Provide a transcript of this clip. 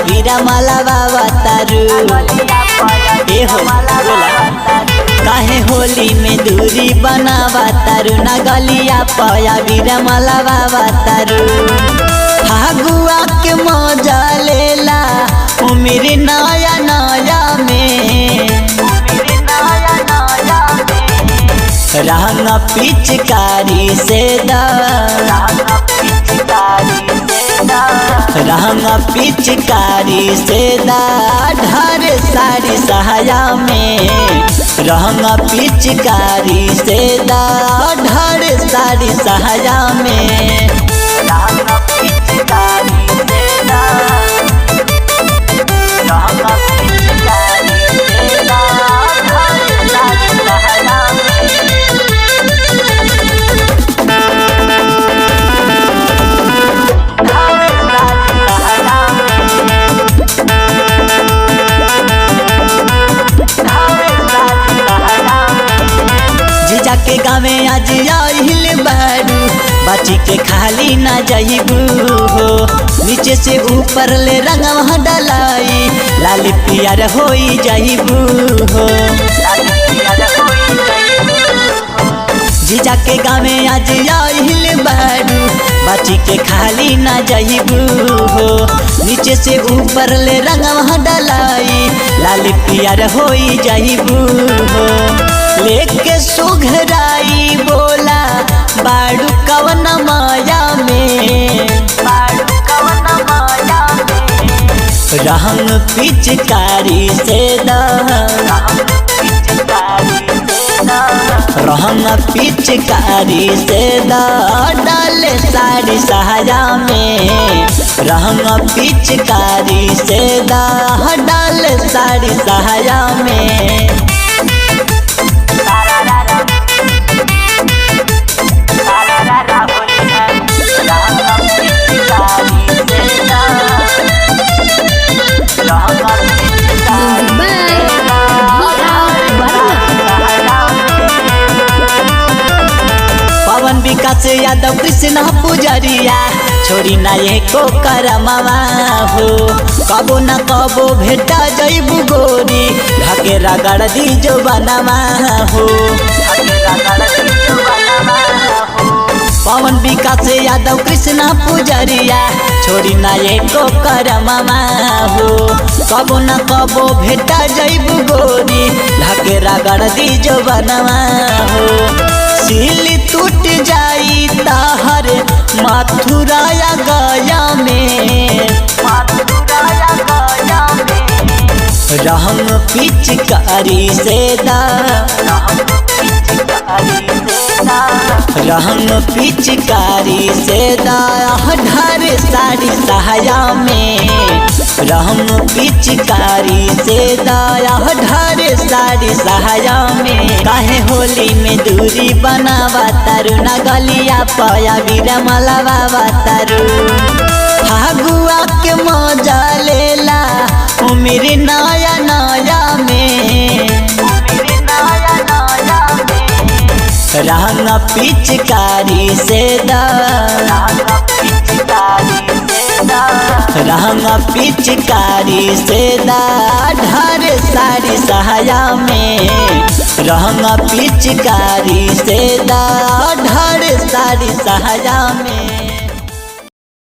वीरा माला बाबा तारू ए हो बोला काहे होली में दूरी बनावा तारू ना गलिया पया वीरा माला बाबा तारू फागुआ के मजा लेला मेरे नया नया में रंग पिचकारी से रंग पिचकारी से ढर साड़ी सहाया में रंग पिचकारी से ढर साड़ी सहाया में रंग पिचकारी से रंग पिचकारी से ढर साड़ी सहाया के गावे आज आइल बारू बाची के खाली ना जाइबू हो नीचे से ऊपर ले रंगवा डलाई लाल पियर होई जाइबू हो जीजा के गावे आज आइल बारू बाची के खाली ना जाइबू हो नीचे से ऊपर ले रंगवा डलाई लाल पियर होई जाइबू हो लेके सुघराई बोला बाड़ू कवन माया में रंग पिचकारी से रंग पिचकारी से डाल साड़ी सहाया में रंग पिचकारी से डाल साड़ी सहाया में पवन विकास यादव कृष्ण पुजरिया छोड़ी ना ये को करमावा हो कबो न कबो भेटा जइबू गोरी ढके रगड़ दी जो बनवा हो पवन विकास यादव कृष्ण पुजरिया छोड़ी ना ये को करमावा हो कबो न कबो भेटा जइबू गोरी ढके रगड़ दी जो बनवा हो सील टूट जाई ताहर मथुराया गया में रंग पिचकारी से रंग पिचकारी से ढर साड़ी सहाया में रंग पिचकारी से ढर साड़ी सहाया में काहे होली में दूरी बनावा तारू ना गलिया पया वीरा माला बाबा तारू फागुआ के मजा लेला मेरे नया नया में रंग पिचकारी से रंग पिचकारी से ढर साड़ी सहाया में रंग पिचकारी से ढर साड़ी सहाया में।